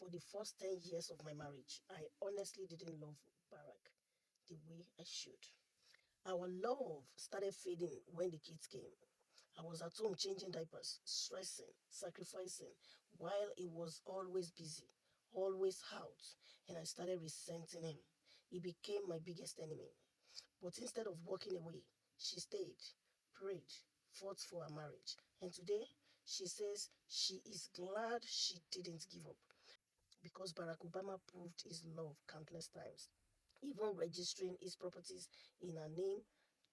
For the first 10 years of my marriage, I honestly didn't love Barack the way I should. Our love started fading when the kids came. I was at home changing diapers, stressing, sacrificing, while he was always busy, always out, and I started resenting him. He became my biggest enemy. But instead of walking away, she stayed, prayed, fought for our marriage. And today, she says she is glad she didn't give up because Barack Obama proved his love countless times, even registering his properties in her name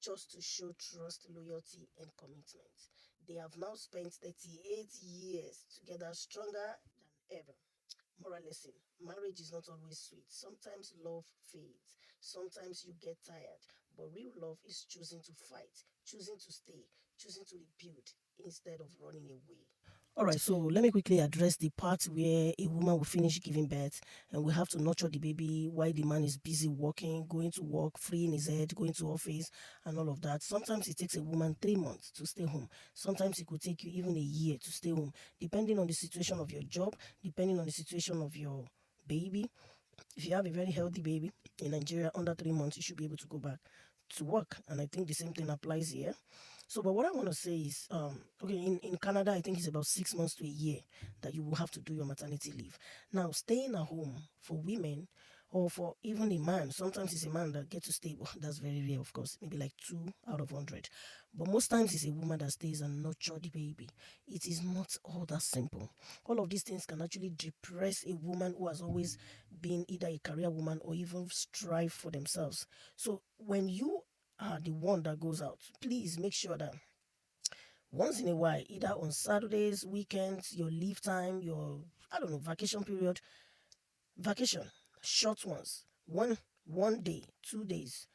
just to show trust, loyalty, and commitment. They have now spent 38 years together, stronger than ever. Moral lesson: marriage is not always sweet. Sometimes love fades, sometimes you get tired, but real love is choosing to fight, choosing to stay, choosing to rebuild instead of running away. All right, so let me quickly address the part where a woman will finish giving birth and we have to nurture the baby while the man is busy working, going to work, freeing his head, going to office, and all of that. Sometimes it takes a woman 3 months to stay home. Sometimes it could take you even a year to stay home, depending on the situation of your job, depending on the situation of your baby. If you have a very healthy baby in Nigeria under 3 months, you should be able to go back to work. And I think the same thing applies here. So, but what I want to say is, okay, in Canada, I think it's about 6 months to a year that you will have to do your maternity leave. Now, staying at home for women or for even a man, sometimes it's a man that gets to stay, but that's very rare, of course, maybe like 2 out of 100. But most times it's a woman that stays and nurture the baby. It is not all that simple. All of these things can actually depress a woman who has always been either a career woman or even strive for themselves. So when you are the one that goes out, please make sure that once in a while, either on Saturdays, weekends, your leave time, your I don't know, vacation period, vacation, short ones, one day, 2 days,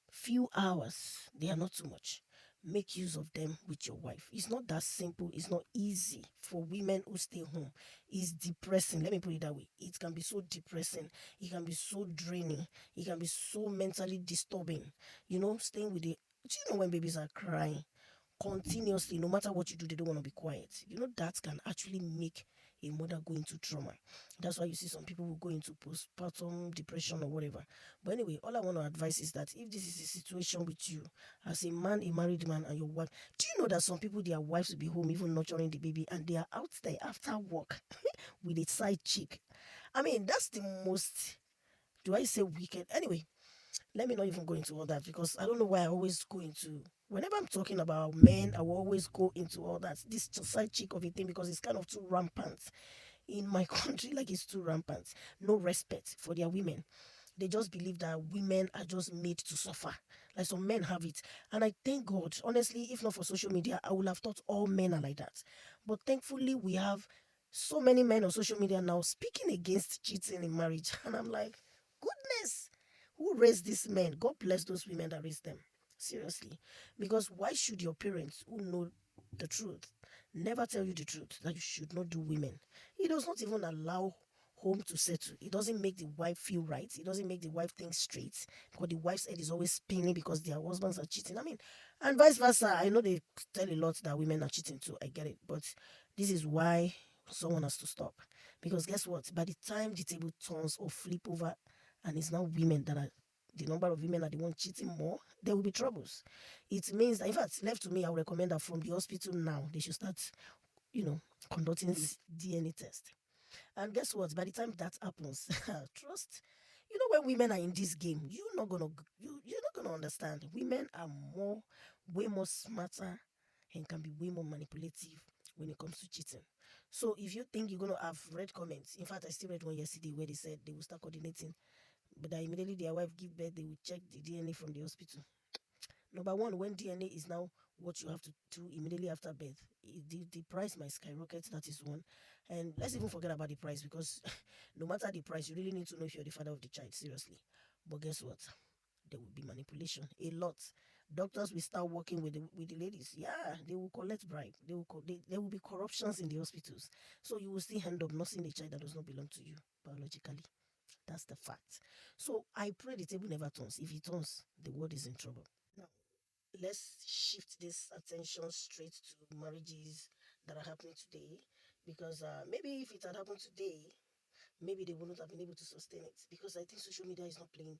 few hours, they are not too much. Make use of them with your wife. It's not that simple. It's not easy for women who stay home. It's depressing. Let me put it that way. It can be so depressing. It can be so draining. It can be so mentally disturbing. Staying with the. Do you know when babies are crying continuously, no matter what you do, they don't want to be quiet? That can actually make a mother go into trauma. That's why you see some people will go into postpartum depression or whatever. But anyway, all I want to advise is that if this is a situation with you, as a man, a married man, and your wife, do you know that some people, their wives will be home even nurturing the baby, and they are out there after work with a side chick? I mean, that's the most, do I say wicked? Anyway, let me not even go into all that because I don't know why I always go into, whenever I'm talking about men, I will always go into all that, this side chick of a thing, because it's kind of too rampant in my country. Like, it's too rampant. No respect for their women. They just believe that women are just made to suffer. Like some men have it. And I thank God, honestly, if not for social media, I would have thought all men are like that. But thankfully, we have so many men on social media now speaking against cheating in marriage. And I'm like, goodness, who raised these men? God bless those women that raised them. Seriously. Because why should your parents, who know the truth, never tell you the truth that you should not do women? He does not even allow home to settle. It doesn't make the wife feel right. It doesn't make the wife think straight because the wife's head is always spinning because their husbands are cheating. I mean, and vice versa. I know they tell a lot that women are cheating too. I get it. But this is why someone has to stop. Because guess what? By the time the table turns or flip over and it's now women that are, the number of women are the one cheating more, there will be troubles. It means that, in fact, left to me, I would recommend that from the hospital now, they should start, you know, conducting DNA test. And guess what? By the time that happens, trust. When women are in this game, you're not gonna understand. Women are way more smarter, and can be way more manipulative when it comes to cheating. So if you think you're gonna have read comments, in fact, I still read one yesterday where they said they will start coordinating, but that immediately their wife give birth, they will check the DNA from the hospital. Number one, when DNA is now what you have to do immediately after birth, the price might skyrocket. That is one. And let's even forget about the price because no matter the price, you really need to know if you're the father of the child, seriously. But guess what? There will be manipulation a lot. Doctors will start working with the ladies. Yeah, they will collect bribe. There will be corruptions in the hospitals. So you will still end up nursing a child that does not belong to you biologically. That's the fact. So I pray the table never turns. If it turns, the world is in trouble. Now, let's shift this attention straight to marriages that are happening today, because maybe if it had happened today, maybe they wouldn't have been able to sustain it, because I think social media is not playing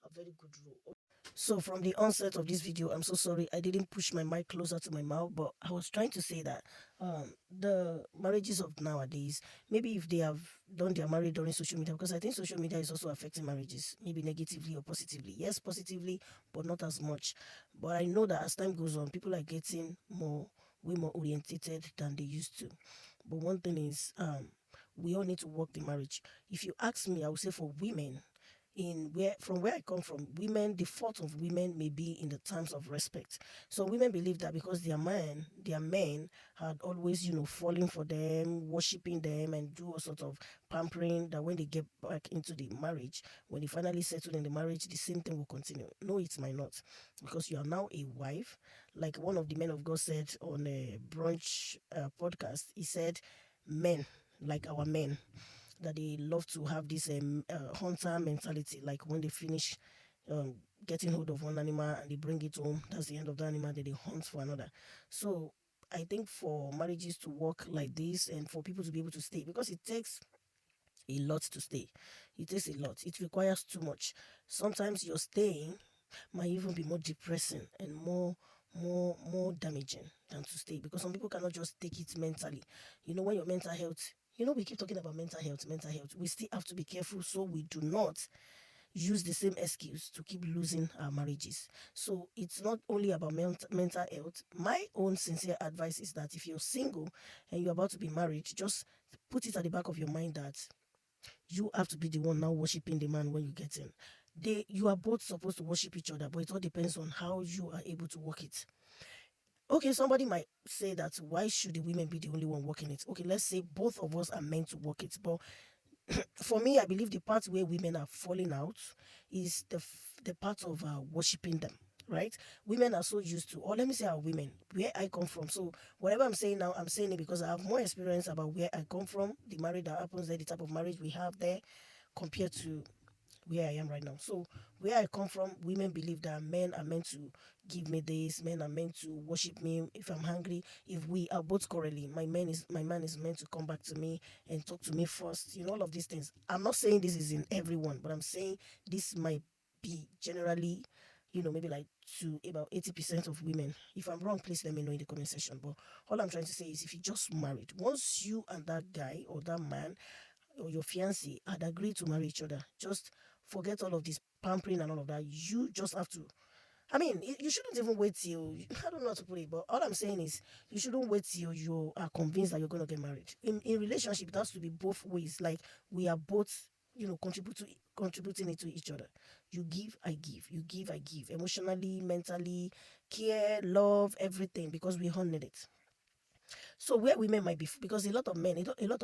a very good role. So from the onset of this video, I'm so sorry I didn't push my mic closer to my mouth, but I was trying to say that the marriages of nowadays, maybe if they have done their marriage during social media, because I think social media is also affecting marriages, maybe negatively or positively. Yes, positively, but not as much. But I know that as time goes on, people are getting way more orientated than they used to. But one thing is, we all need to work the marriage. If you ask me, I would say for women, from where I come from, women, the fault of women may be in the terms of respect. So women believe that because their men had always, falling for them, worshiping them, and do all sorts of pampering, that when they get back into the marriage, when they finally settle in the marriage, the same thing will continue. No, it might not, because you are now a wife. Like one of the men of God said on a brunch podcast, he said, men, like our men, that they love to have this hunter mentality. Like when they finish um, getting hold of one animal and they bring it home, that's the end of the animal, then they hunt for another. So I think for marriages to work like this and for people to be able to stay, because it takes a lot to stay. It takes a lot. It requires too much. Sometimes your staying might even be more depressing and more damaging than to stay, because some people cannot just take it mentally. When your mental health, we keep talking about mental health. We still have to be careful so we do not use the same excuse to keep losing our marriages. So it's not only about mental health. My own sincere advice is that if you're single and you're about to be married, just put it at the back of your mind that you have to be the one now worshiping the man when you get in. You are both supposed to worship each other, but it all depends on how you are able to work it. Okay, somebody might say that why should the women be the only one working it? Okay, let's say both of us are meant to work it, but for me, I believe the part where women are falling out is the part of worshiping them. Right? Women are so used to, or let me say, our women, where I come from. So, whatever I'm saying now, I'm saying it because I have more experience about where I come from, the marriage that happens there, the type of marriage we have there, compared to where I am right now. So where I come from, women believe that men are meant to give me this, men are meant to worship me if I'm hungry. If we are both quarreling, my man is meant to come back to me and talk to me first. All of these things. I'm not saying this is in everyone, but I'm saying this might be generally, maybe like to about 80% of women. If I'm wrong, please let me know in the comment section. But all I'm trying to say is if you just married, once you and that guy or that man or your fiancé had agreed to marry each other, just forget all of this pampering and all of that. You just have to. I mean, you shouldn't even wait till, I don't know how to put it, but all I'm saying is you shouldn't wait till you are convinced that you're going to get married. In relationship, it has to be both ways. Like we are both, contributing it to each other. You give, I give. You give, I give. Emotionally, mentally, care, love, everything, because we all need it. So where women might be, because a lot of men, a lot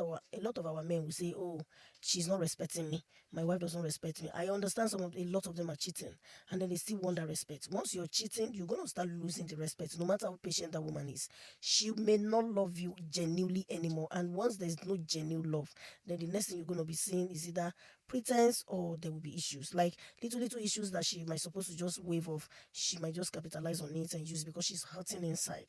of our men will say, "Oh, she's not respecting me. My wife doesn't respect me." I understand a lot of them are cheating, and then they still want that respect. Once you're cheating, you're gonna start losing the respect. No matter how patient that woman is, she may not love you genuinely anymore. And once there's no genuine love, then the next thing you're gonna be seeing is either pretense or there will be issues, like little issues that she might supposed to just wave off. She might just capitalize on it and use because she's hurting inside.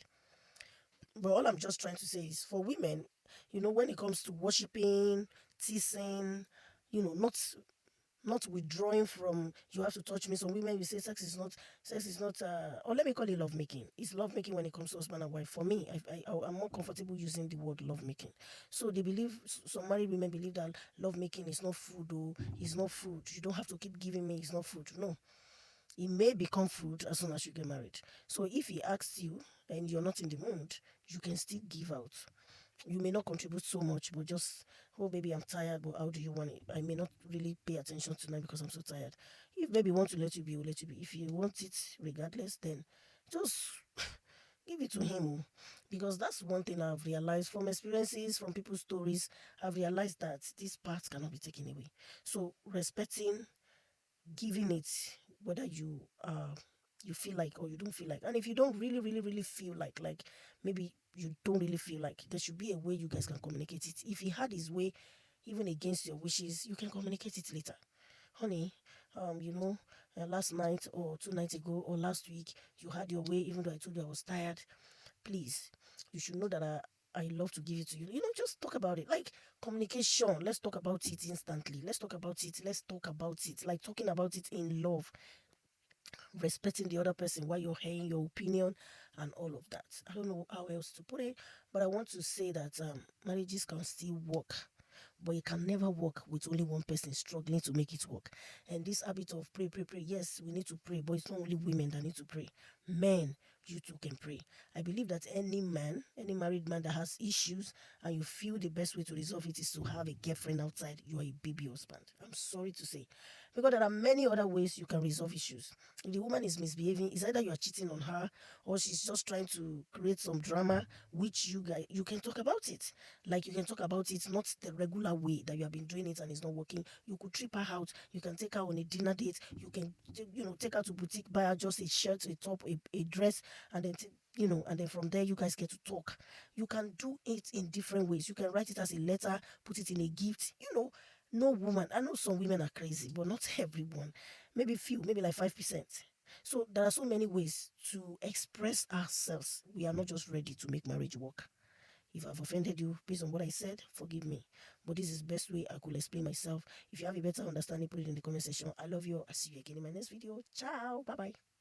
But all I'm just trying to say is for women, when it comes to worshiping, teasing, not withdrawing from you have to touch me. Some women will say sex is not or let me call it love making. It's love making when it comes to husband and wife. For me, I'm more comfortable using the word love making. So they believe, some married women believe that love making is not food, or it's not food. You don't have to keep giving me, it's not food. No, it may become food as soon as you get married. So if he asks you and you're not in the mood, you can still give out. You may not contribute so much, but just, oh baby, I'm tired, but how do you want it? I may not really pay attention tonight because I'm so tired. If baby wants to let you be, will let you be. If you want it regardless, then just give it to him. Because that's one thing I've realized from experiences, from people's stories. I've realized that this part cannot be taken away. So respecting, giving it, whether you feel like or you don't feel like. And if you don't really really really feel like maybe you don't really feel like, there should be a way you guys can communicate it. If he had his way even against your wishes, you can communicate it later. Honey, last night or 2 nights ago or last week, you had your way even though I told you I was tired. Please, you should know that I love to give it to you. Just talk about it. Like communication. Let's talk about it instantly. Let's talk about it. Let's talk about it. Like talking about it in love, respecting the other person while you're hearing your opinion and all of that. I don't know how else to put it, but I want to say that marriages can still work, but it can never work with only one person struggling to make it work. And this habit of pray, pray, pray, yes, we need to pray, but it's not only women that need to pray. Men, you too can pray. I believe that any man, any married man that has issues and you feel the best way to resolve it is to have a girlfriend outside, you are a baby husband. I'm sorry to say. Because there are many other ways you can resolve issues. If the woman is misbehaving, it's either you are cheating on her or she's just trying to create some drama, which you can talk about it. Like you can talk about it, not the regular way that you have been doing it and it's not working. You could trip her out. You can take her on a dinner date. You can, take her to boutique, buy her just a shirt, a top, a dress, and then and then from there you guys get to talk. You can do it in different ways. You can write it as a letter, put it in a gift. No woman. I know some women are crazy, but not everyone. Maybe few, maybe like 5%. So there are so many ways to express ourselves. We are not just ready to make marriage work. If I've offended you based on what I said, forgive me. But this is the best way I could explain myself. If you have a better understanding, put it in the comment section. I love you. I'll see you again in my next video. Ciao. Bye bye.